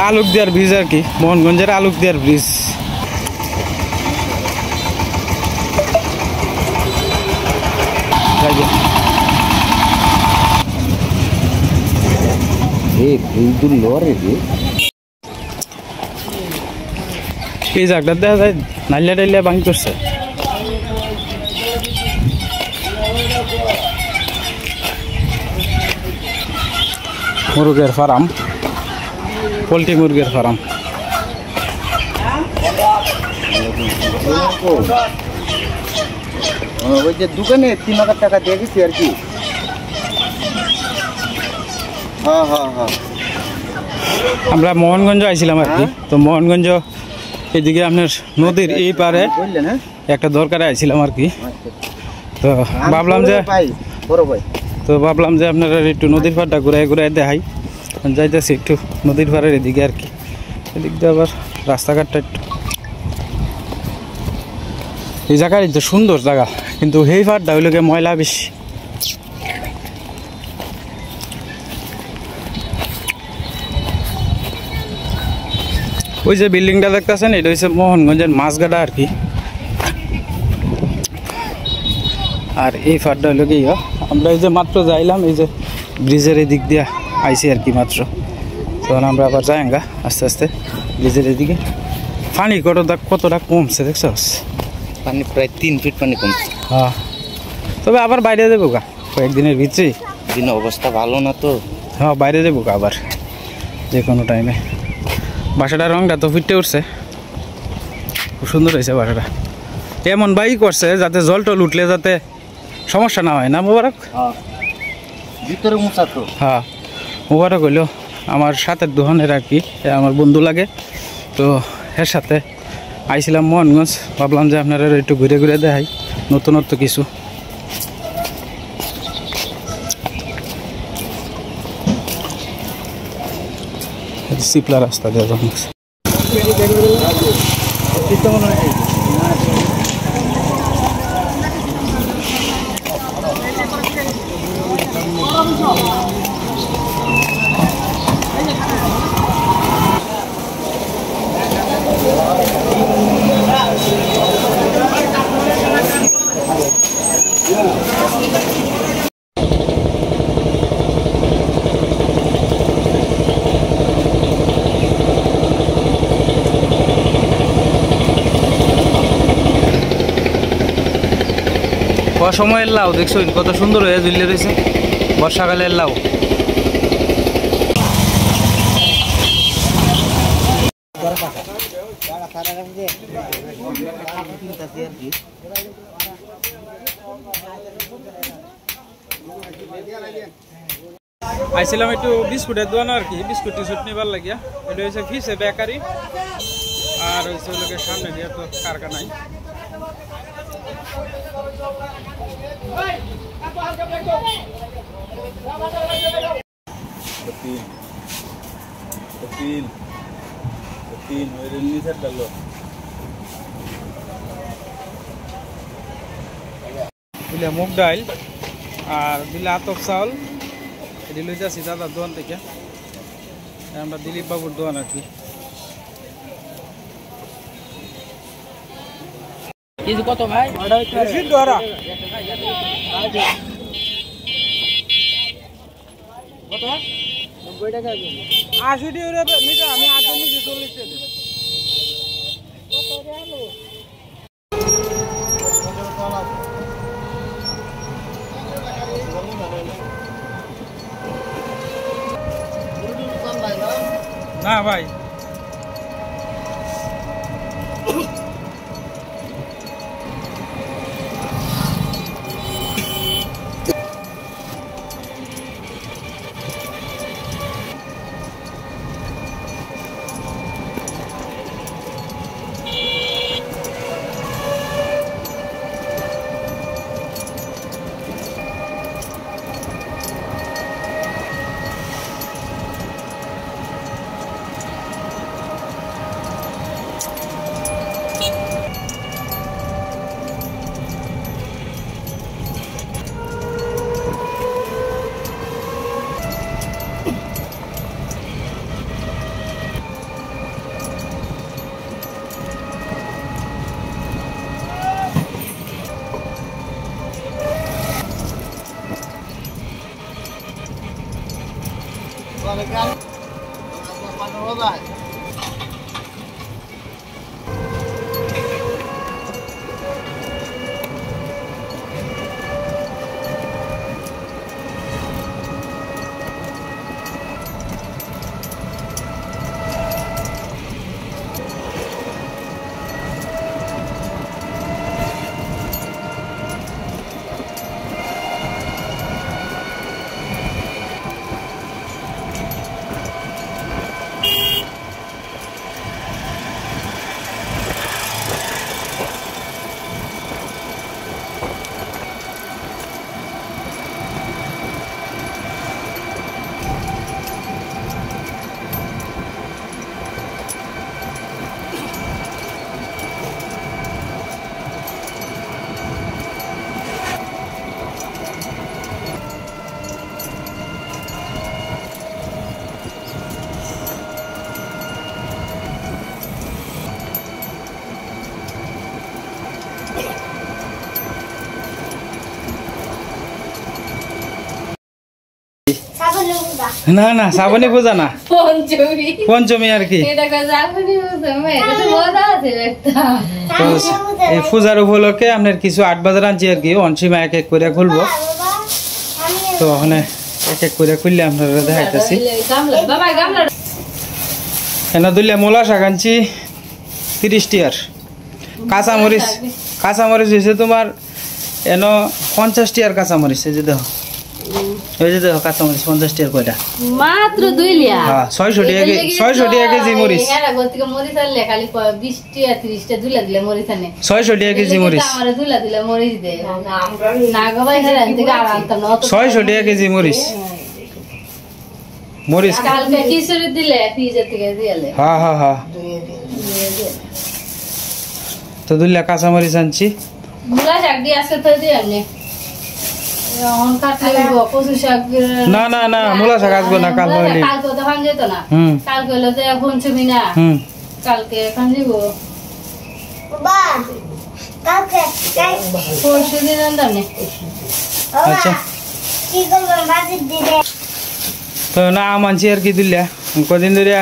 আলুকদিয়ার bridge আর কি, মোহনগঞ্জের আলুকদিয়ার bridge. এই জায়গাটা দেখা যায় নাইলা টাইলা ভাঙি করছে। মুরগের ফার্ম, পোলট্রি মুরগের ফার্ম। ওই যে দোকানে 3000 টাকা দিয়ে গেছি আর কি। হ্যাঁ হ্যাঁ হ্যাঁ, আমরা মোহনগঞ্জ আইছিলাম আর কি। তো মোহনগঞ্জ এদিকে আপনার নদীর এই পারে একটা দরকারে আইছিলাম আর কি। তো ভাবলাম যে আপনারা একটু নদীর পাড়টা ঘুরাই ঘুরাই দেখাই। যাইতেছি একটু নদীর পাড়ের এদিকে আর কি। এদিক দিয়ে আবার রাস্তাঘাটটা একটু, এই জায়গায় তো সুন্দর জায়গা, কিন্তু এই পাড়টা হইলে ময়লা বেশি। ওই যে বিল্ডিংটা দেখতেছেন, এটা হচ্ছে মোহনগঞ্জের মাছগাডা আর কি। আর এই ফাটটা হলো কি, আমরা এই যে মাত্র যাইলাম, এই যে ব্রিজের এদিক দিয়ে আইসি আর কি মাত্র। তখন আমরা আবার যাইঙ্গা আস্তে আস্তে ব্রিজের এদিকে। পানি কতটা কমছে দেখছো? পানি প্রায় 3 ফিট পানি কমছে। হ্যাঁ, তবে আবার বাইরে যাবো গা কয়েকদিনের ভিতরে। দিন অবস্থা ভালো না তো। হ্যাঁ, বাইরে যাবো গা আবার যে কোনো টাইমে। বাসাটার রংটা তো ফুটে উঠছে, খুব সুন্দর হয়েছে বাসাটা। এমন বাইক করছে যাতে জল টল উঠলে যাতে সমস্যা না হয়, না মোবারক? ভিতরে মুছা তো। হ্যাঁ, মোবারক হইলো আমার সাথের দোকানের আর কি, আমার বন্ধু লাগে। তো এর সাথে আইছিলাম মোহনগঞ্জ, ভাবলাম যে আপনারা একটু ঘুরে ঘুরে দেখাই নতুনত্ব কিছু। সিপলা রাস্তা দিয়ে যখন সময়ের লাউ দেখছো কত সুন্দর হয়ে ঝুলিয়ে রয়েছে, বর্ষাকালের লাউ। আইছিলাম একটু বিস্কুটের দোকান আর কি, বিস্কুট টিস্কুট নিবার লাগিয়া। এটা হচ্ছে ফিসে বেকারি, আর হচ্ছে লোকের সামনে দিয়ে তো কারখানায়। দিলে মুগ ডাইল আর দিলে আতপ চাউল। এটি লই যাচ্ছি দাদার দোকান থেকে, আমরা দিলীপ বাবুর দোকান আর কি। কত ভাই? কত? 90 টাকা। 80 টাকা নিতে আমি 8 জন নিচে 40 টাকা। কত রে? না ভাই, না না শ্রাবণী পূজা না, পঞ্চমী পঞ্চমী আর কি। এই পূজার উপলক্ষে আপনার কিছু 8 বাজার আনছি আর কি, অনসীমা এক এক করে খুলবো। তো ওখানে এক এক করে খুললে আপনারা দেখাইতেছি। এনে দুলিয়া মূলা শাক আনছি 30 টিয়ার। কাঁচামরিচ, কাঁচামরিচ হয়েছে তোমার এনো 50 টিয়ার কাঁচামরিচ। এই যে দেখো, এই যে দেখো কাঁচামরিচ 50 টিয়ার কয়টা, মাত্র 2 লিয়া। হ্যাঁ 600 টাকা কেজি মরিচ। এরা গতিকে মরিচ আনলে খালি 20 টিয়া 30 টা দুলা দিলে মরিচ আনে, 600 টাকা কেজি মরিচ। আমারে দুলা দিলে মরিচ দে না গো ভাই, হেরা থেকে আর আনতাম না। 600 টাকা কেজি মরিচ। মরিচ কালকে খিচুড়ি দিলে ফ্রিজের থেকে দিলে। হ্যাঁ হ্যাঁ হ্যাঁ। তো দুলিয়া কাঁচামরিচ আনছি। মূলা শাক দিয়ে আজকে তো দিয়ে আমনে এখন কাটলে কচু শাক। না না না, মূলা শাক আসবো না, কাল হইলে। কালকে তো খান যেত না, কালকে হলো তো পঞ্চমী না, কালকে খান যাব। পরশু দিন আনতাম না। আচ্ছা তো না আম আনছি আর কি দুলিয়া। কদিন ধরে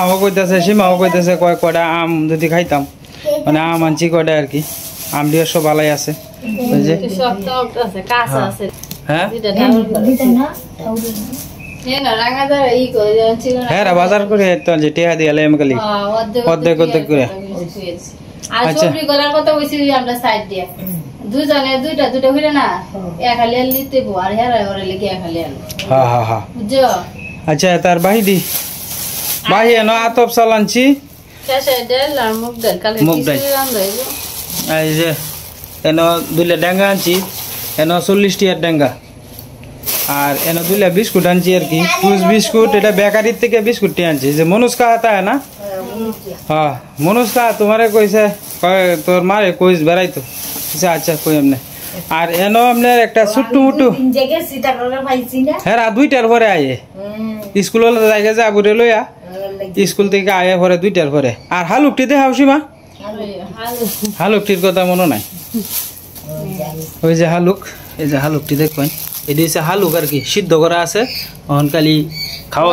আমাও কইতেছে, সীমাও কইতেছে কয়টা আম যদি খাইতাম, মানে আম আনছি কয়টা আর কি। আম দিয়ে সব ভালাই আছে। হ্যাঁ হ্যাঁ বাজার করে যে টেহা দিয়ে এলাম খালি অর্ধেক অর্ধেক করে। আচ্ছা আমরা সাইড দিয়ে দুজনে দুইটা দুটো হইলে না খালি আল নিতে আর হেরা ওরে লেগে খালি আল। হ্যাঁ হ্যাঁ হ্যাঁ বুঝছো। আচ্ছা তার বাহিদি বাহি এনো আতপ চাল আনছি, মুগ ডাল। মুগ ডাল এই যে এনো দুইটা ডেঙ্গা আনছি, এনো 40 টিয়ার ডেঙ্গা। আর এনো দুইটা বিস্কুট আনছি আর কি, টুস বিস্কুট। এটা বেকারির থেকে বিস্কুট আনছি, যে মনুষ্কা হাতা না। হ্যাঁ মনুষ্কা তোমারে কইছে, তোর মারে কইস বেড়াইতো। আচ্ছা কই এমনি। আর এনো আপনার একটা ছোট্ট মুটু হ্যাঁ 2টার পরে আয়ে স্কুল জায়গা যা বুড়ে লইয়া স্কুল থেকে আয়ে পরে 2টার পরে। আর হালুকটি দেখাও সীমা, হালুকটির কথা মনে নাই। ওই যে হালুক, এই যে হালুকটি দেখবেন, এটি হচ্ছে হালুক আর কি, সিদ্ধ করা আছে। অহন খালি খাওয়া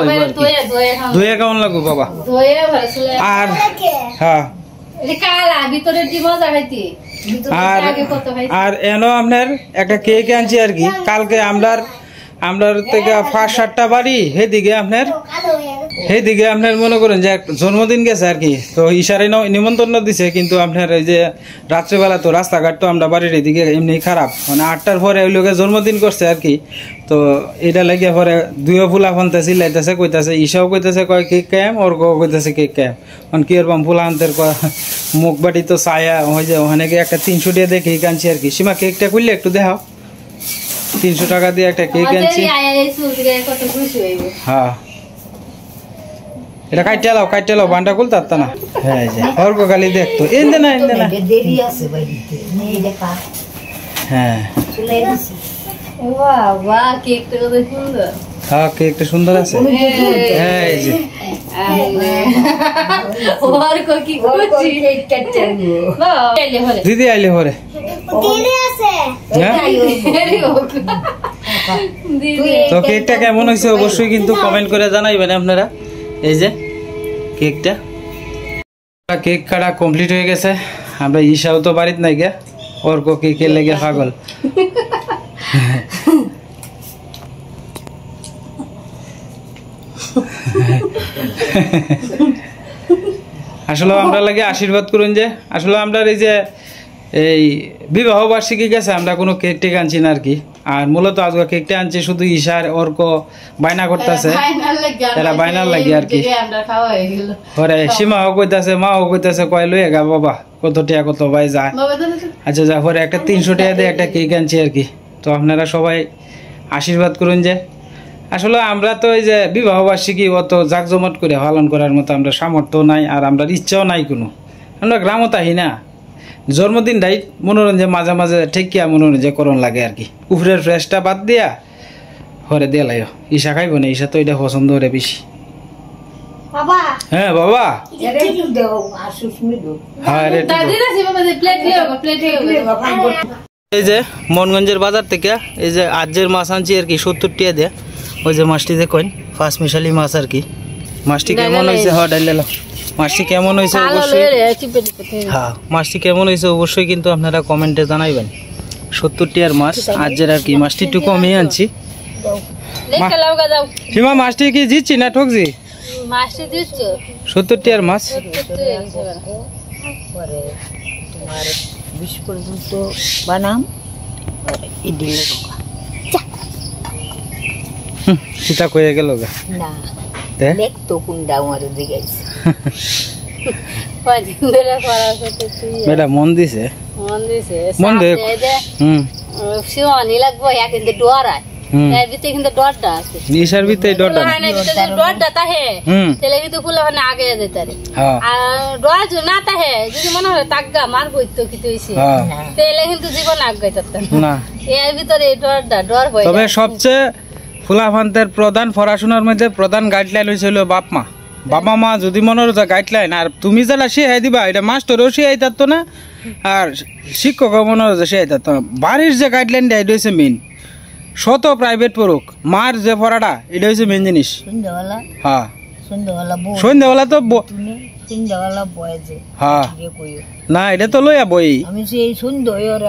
ধুয়ে কেমন লাগবে বাবা। আর হ্যাঁ আর এনো আপনার একটা কেক আনছি আর কি। কালকে আমরার থেকে 5-7টা বাড়ি সেদিকে আপনার মনে করেন যে জন্মদিন গেছে আর কি। তো ইশারে নিমন্ত্রণ দিছে, কিন্তু আপনার এই যে রাত্রেবেলা তো রাস্তাঘাট তো আমরা বাড়ির এদিকে এমনি খারাপ, মানে 8টার পরে ওই লোকের জন্মদিন করছে আর কি। তো এটা লাগিয়ে পরে দুইও ফুলা ফোনতে চিল্লাইতেছে, কইতেছে ঈশাও কইতেছে কয় কেক খাইম, ওর কইতেছে কেক খাইম। মানে কি এরকম ফুলা আনতের মুখ বাড়ি তো ছায়া হয়ে যায়। ওখানে গিয়ে একটা 300 টাকা দিয়ে কেক আনছি আর কি। সীমা কেকটা খুললে একটু দেখাও। 300 টাকা দিয়ে একটা কেক আনছি। হ্যাঁ এটা কাইটে লাও বান্ডা খুলতে পারত না। হ্যাঁ যে অর্ক খালি দেখতো এনদে না হ্যাঁ হ্যাঁ কেকটা সুন্দর আছে। হ্যাঁ এই যে দিদি আইলে পরে তো কেকটা কেমন হয়েছে অবশ্যই কিন্তু কমেন্ট করে জানাইবেন আপনারা। এই যে কেকটা। কেক কাটা কমপ্লিট হয়ে গেছে। আমরা ঈশাও তো বাড়িতে নাই গে, অর্ক কেকের লেগে পাগল। আসলে আমরা লাগে আশীর্বাদ করুন যে আসলে আমরা এই যে এই বিবাহ বার্ষিকী গেছে আমরা কোনো কেক টেক আনছি না আর কি। আর মূলত আজকে কেকটা আনছি শুধু ঈশার অর্ক বায়না করতেছে, এরা বায়নার লাগে আর কি। পরে সীমাও কইতাছে, মাও কইতাছে, কয় লই গা বাবা কত টাকা কত ভাই যায়। আচ্ছা যা, পরে একটা 300 টাকা দিয়ে একটা কেক আনছি আর কি। তো আপনারা সবাই আশীর্বাদ করুন যে আসলে আমরা তো এই যে বিবাহ বার্ষিকী অত জাঁকজমট করে পালন করার মতো আমরা সামর্থ্য নাই, আর আমরা ইচ্ছাও নাই কোনো। আমরা গ্রামও তাই না, জন্মদিনটাই মনোরঞ্জন মাঝে মাঝে ঠেকিয়া মনোরঞ্জন করণ লাগে আর কি। উপরের ফ্রেশটা বাদ দিয়া ঘরে দিয়ে লাইও। ঈশা খাইব না, ঈশা তো এটা পছন্দ করে বেশি। হ্যাঁ বাবা, এই যে মনগঞ্জের বাজার থেকে এই যে আজের মাছ আনছি আর কি 70 টাকা দিয়ে। ওই যে মাছটি দেখুন 5 মিশালি মাছ আর কি। মাছটি কেমন হয়েছে? হ্যাঁ ডাইলাম। মাছটি কেমন হয়েছে অবশ্যই, হ্যাঁ মাছটি কেমন হয়েছে অবশ্যই কিন্তু আপনারা কমেন্টে জানাইবেন। 70 টাকার মাছ আজের আর কি। মাছটি একটু কমই আনছি। সীমা মাছটি কি জিতছি না ঠকছি? 70 টাকার মাছ। সেটা কয়ে গেল গা মেয়েটা মন দিছে, মন দে লাগবো কিন্তু ডরায় কিন্তু ডরটা আছে। ঈশার ভিতরে ডরটা ডরটা তাহে তেলে কিন্তু ফুলা মানে আগে যেতে আর ডর না তাহে যদি মনে হয় তাগা মার বইতো কি হইছে তেলে কিন্তু জীবন আগে যেত না। এর ভিতরে ডরটা ডর হয়। তবে সবচেয়ে ফুলাফান্তের প্রধান পড়াশোনার মধ্যে প্রধান গাইডলাইন হয়েছিল বাপ মা। বাবা মা যদি মনে হতো গাইডলাইন, আর তুমি যারা শিখাই দিবা এটা মাস্টারও শিখাই থাকতো না, আর শিক্ষকও মনে হতো শিখাই থাকতো না। বাড়ির যে গাইডলাইনটা এটা হচ্ছে মেন। শত প্রাইভেট পড়ুক, মার যে পড়াটা এটা হচ্ছে মেন জিনিস। হ্যাঁ সন্ধ্যাবেলা তো হ্যাঁ না এটা তো লইয়া বই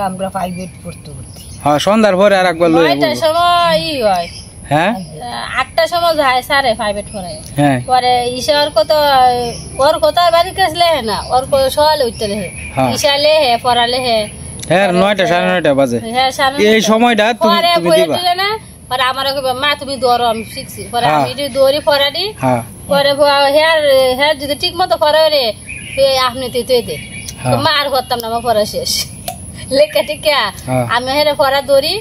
আমরা প্রাইভেট পড়তে হ্যাঁ সন্ধ্যার পরে আর একবার লইয়া হয়। হ্যাঁ 8টার সময় যায় স্যারে প্রাইভেট পড়ে। হ্যাঁ পরে ঈশার কত ওর কথা বাড়ি কাছলে না, ওর সকালে উঠতে হে ঈশা লে হে পড়ালে হে। হ্যাঁ 9টা 9:30 বাজে এই সময়টা তুমি দিবা না। পরে আমার মা তুমি দৌড়ো আমি শিখছি। পরে আমি দৌড়ি পড়াডি। পরে হ্যাঁ যদি ঠিক মতো পড়া রে আপনি তুই দে মা আর করতাম না, আমার পড়া শেষ লেখা টিকা আমি হেরে পড়া দৌড়ি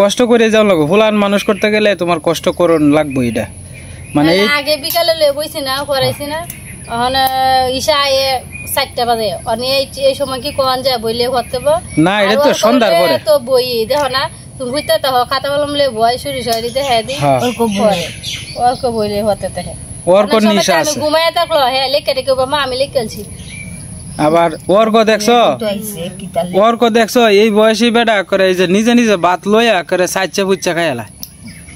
কষ্ট করে যাও লাগো। ফুলান মানুষ করতে গেলে তোমার কষ্ট করন লাগবো। এটা মানে আগে বিকালে বইছি না পড়াইছি না, এখন ঈশা 4টা বাজে এই সময় কি কোন যায় বইলে করতে না, এটা তো সন্ধ্যার পরে তো বই দেখো না তুমি বুঝতে তো খাতা কলম লে বই শুরু সরি দেখে দি ওর বইলে হতে থাকে ওর কোন নিশা আছে। ঘুমায় থাকলো হ্যাঁ লেখা রেখে মা আমি লিখেছি। আবার অর্ক দেখছো এই বয়সী বেটা করে এই যে নিজে নিজে ভাত লইয়া করে সাইচা বুচ্চা খাইলা।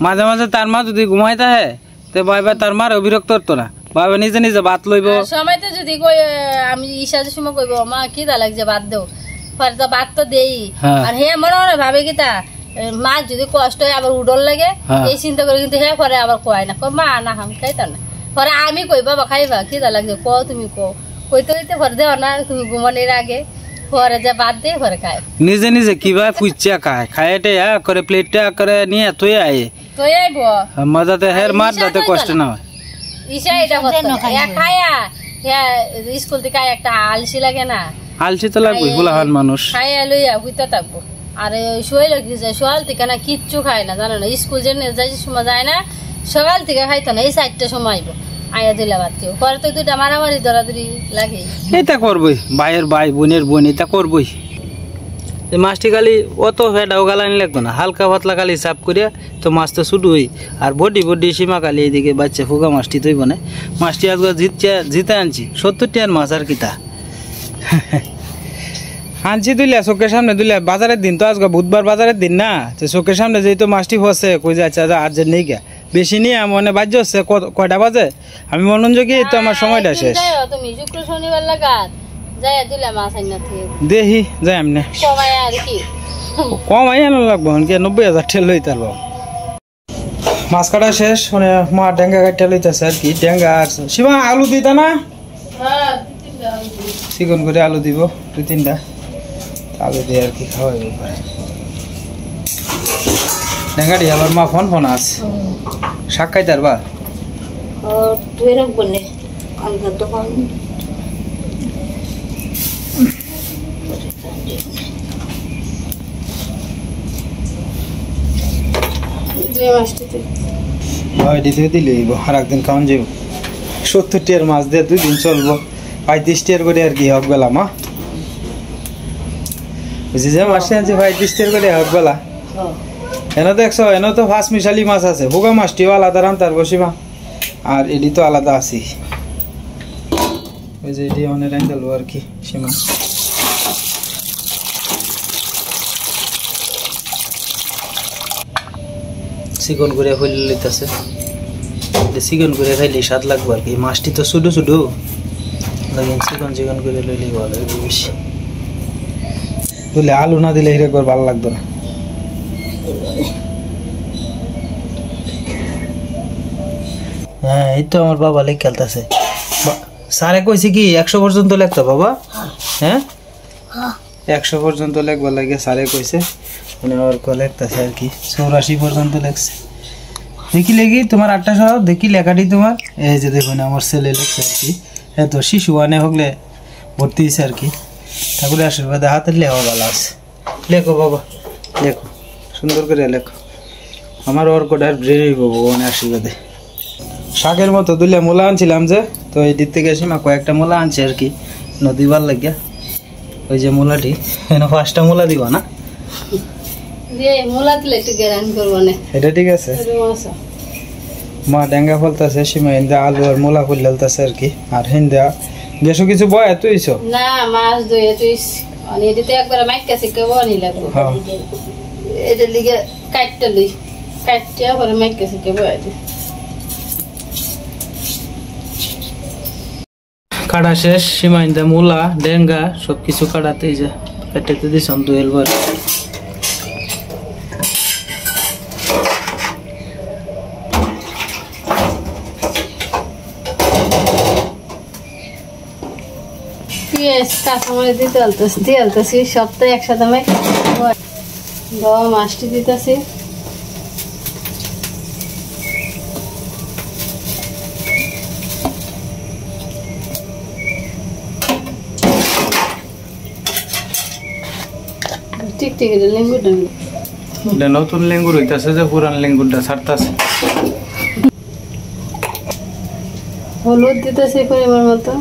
মাঝে মাঝে তার মা যদি ঘুমাই থাকে তো ভাইবা তার মার বিরক্ত হতো না, ভাইবা নিজে নিজে ভাত লইব। সময় তো যদি কই আমি ঈশা সময় কইব মা কি দা লাগছে ভাত দেও, পরে তো ভাত তো দেই। আর হে মনে মনে ভাবে কি তা মা যদি কষ্ট হয় আবার উডল লাগে এই চিন্তা করে কিন্তু হে পরে আবার কয় না, মা না আমি খাইতা না। পরে আমি কই বাবা খাইবা কি দা লাগছে ক তুমি কো কইতে কইতে পরে দেও না তুমি ঘুমানোর আগে পরে যা বাদ দিয়ে পরে খায় নিজে নিজে কিভাবে পুচ্চা খায় খাইতে করে প্লেটটা করে নিয়ে তুই আই তুই আইব মজাতে হের মার যাতে কষ্ট না হয়। ঈশা এটা করতে না খায়া স্কুল থেকে একটা আলসি লাগে না, আলসি তো লাগবে ফুলাহান মানুষ খায়া লইয়া হইতে থাকবো। আর শোয়াল যায় সকাল থেকে না কিচ্ছু খায় না জানো না, স্কুল যে যাই সময় যায় না সকাল থেকে খাইতো না, এই 4টার সময় আইব আয়া দিলা বাদ কেউ পরে তো 2টা মারামারি দরাদরি লাগে। এটা করবই ভাইয়ের ভাই বোনের বোন এটা করবই। এই মাছটি খালি অত ফেটাও গালানি লাগতো না, হালকা পাতলা খালি সাফ করিয়া তো মাছ তো শুধুই। আর বডি বডি সীমা খালি এইদিকে বাচ্চা ফুকা মাছটি তৈব না। মাছটি আজকে জিতে আনছি 70 টাকার মাছ আর কিতা আনছি দুইলা চোখের সামনে দুইলা। বাজারের দিন তো আজকে বুধবার বাজারের দিন না, তো চোখের সামনে যেহেতু মাছটি ফসে কই যাচ্ছে আর যে নেই গা বেশি নিয়ে মনে বাজ্য হচ্ছে কয়টা বাজে আমি মনোযোগী তো আমার সময়টা শেষ তুমি শুক্র শনিবার লাগাত যাই দিলে মাছ আইনা থেকে দেখি যাই এমনি কমাই আর কি কমাই আনো লাগবো কি 90,000 ঠেল লইতে পারবো মাছ কাটা শেষ মানে মা ডেঙ্গা কাটতে লইতেছে আর কি ডেঙ্গা আর সীমা আলু দিতা না চিকন করে আলু দিব 2-3টা আলু দিয়ে আর কি খাওয়াইব পারে ডেঙ্গাটি আবার মা ফোন আছে শাক খাইতে পারবা তুই রাখবো নে আমি তো ফোন দিলে আর একদিন খাওয়ান যাব 70 টিয়ার মাছ দিয়ে 2 দিন চলবো 35 টিয়ার করে আর কি হোক বেলা মা বুঝি যে মাসে আছে 35 টিয়ার করে হোক বেলা এনে দেখছো এনে তো ফাঁস মিশালি মাছ আছে ভোগা মাছটিও আলাদা রান্তার বসিবা আর এডি তো আলাদা আছি ওই যে এডি অনেক রান্দালো আর কি সীমা চিকন করে হইলে লইতেছে চিকন করে খাইলে স্বাদ লাগবে আর কি মাছটি তো ছোটো ছোটো লাগেন চিকন করে লইলে ভালো হবে বেশি বুঝলে আলু না দিলে হিরে ভালো লাগতো না হ্যাঁ এই তো আমার বাবা লেখ খেলতেছে স্যারে কইছে কি 100 পর্যন্ত লেখতো বাবা হ্যাঁ 100 পর্যন্ত লেখবার লাগে স্যারে কইছে মানে ওর লেখতেছে আর কি 84 পর্যন্ত লেখছে দেখি লেগি তোমার 8টা সহ দেখি লেখাটি তোমার এই যে দেখুন আমার ছেলে লেখছে আর কি এত শিশু আনে হলে ভর্তি হয়েছে আর কি ঠাকুরের আশীর্বাদে হাতের লেখা ভালো আছে লেখো বাবা লেখো সুন্দর করে লেখো আমার অর্কটার ব্রেন হইব ভগবানের আশীর্বাদে শাকের মতো দুলে মূলা আনছিলাম যে তো এই দিক থেকে সীমা কয়েকটা মূলা আনছে আর কি নদীবার লাগিয়া ওই যে মূলাটি 5টা মূলা দিবা না এটা ঠিক আছে মা ডেঙ্গা ফলতেছে সীমা হিন্দা আলু আর মূলা ফুলতেছে আর কি আর হিন্দা বেশি কিছু বয় তুইছো না মাছ ধুয়ে তুইস আর এদিকে একবার মাইকা শিখে বনি লাগবে এটা লিগে কাটতে লই কাটতে আবার মাইকা শিখে বয় কাটা শেষ সীমা হিন্দা মূলা ডেঙ্গা সবকিছু কাটাতেই যা কাটাতে দিছন দুয়েলবার কাঁচামরিচ দিয়ে আলতেছি সপ্তাহে একসাথে মাছটি দিতেছি ঠিক ঠিক লেঙ্গুরটা নতুন লেঙ্গুর হইতাছে যে পুরান লেঙ্গুরটা ছাড়তাছে হলুদ দিতেছি পরিমাণ মতো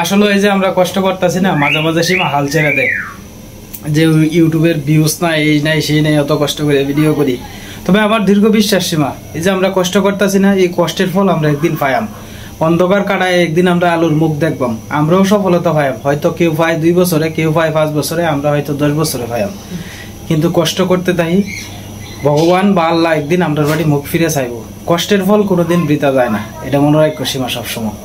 আসলে এই যে আমরা কষ্ট করতেছি না মাঝে মাঝে সীমা হাল ছেড়ে দেয় যে ইউটিউবের ভিউজ নাই এই নাই সেই নাই অত কষ্ট করে ভিডিও করি তবে আমার দীর্ঘ বিশ্বাস সীমা এই যে আমরা কষ্ট করতেছি না এই কষ্টের ফল আমরা একদিন পাইম অন্ধকার কাটায় একদিন আমরা আলোর মুখ দেখবাম আমরাও সফলতা পাইম হয়তো কেউ পায় 2 বছরে কেউ পায় 5 বছরে আমরা হয়তো 10 বছরে পাইম কিন্তু কষ্ট করতে তাই ভগবান বা আল্লাহ একদিন আমরা বাড়ি মুখ ফিরে চাইব কষ্টের ফল কোনোদিন বৃথা যায় না এটা মনে রাখো সীমা সবসময়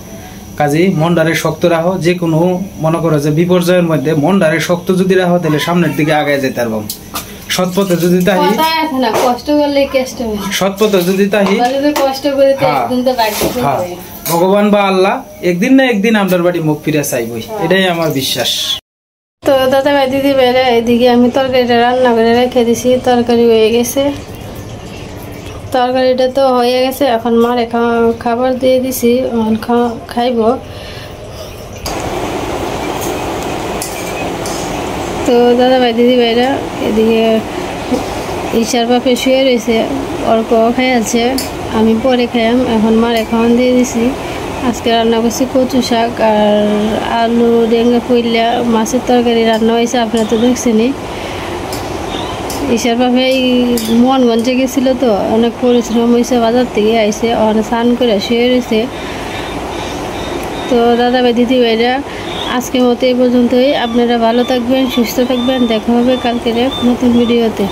কাজেই মনটারে শক্ত রাখো যে কোনো মনে করো যে বিপর্যয়ের মধ্যে মনটারে শক্ত যদি রাখো তাহলে সামনের দিকে আগায় যেতে পারবো সৎ পথে যদি তাই কষ্ট করলে কষ্ট হয় সৎ পথে যদি তাই কষ্ট করে একদিন তো ভগবান বা আল্লাহ একদিন না একদিন আমাদের বাড়ি মুখ ফিরে চাইবই এটাই আমার বিশ্বাস তো দাদা ভাই দিদি ভাইরা এদিকে আমি তরকারিটা রান্না করে রেখে দিছি তরকারি হয়ে গেছে তরকারিটা তো হয়ে গেছে এখন মারে খাবার দিয়ে দিছি খাইব তো দাদা ভাই দিদি ভাইরা এদিকে ঈশার বাপে শুয়ে রয়েছে, অর্ক খাই আছে, আমি পরে খাইলাম, এখন মারে খাওয়ান দিয়ে দিছি। আজকে রান্না করছি কচু শাক আর আলু ডেঙ্গা পইলা মাছের তরকারি রান্না হয়েছে, আপনারা তো দেখছেনই। ঈশার বাপে এই মোহনগঞ্জে গেছিলো তো, অনেক পরিশ্রম হয়েছে, বাজার থেকে আইসে, অনেক স্নান করে শুয়ে রয়েছে। তো দাদা ভাই দিদি ভাইরা আজকের মতো এই পর্যন্তই। আপনারা ভালো থাকবেন, সুস্থ থাকবেন, দেখা হবে কালকের নতুন ভিডিওতে।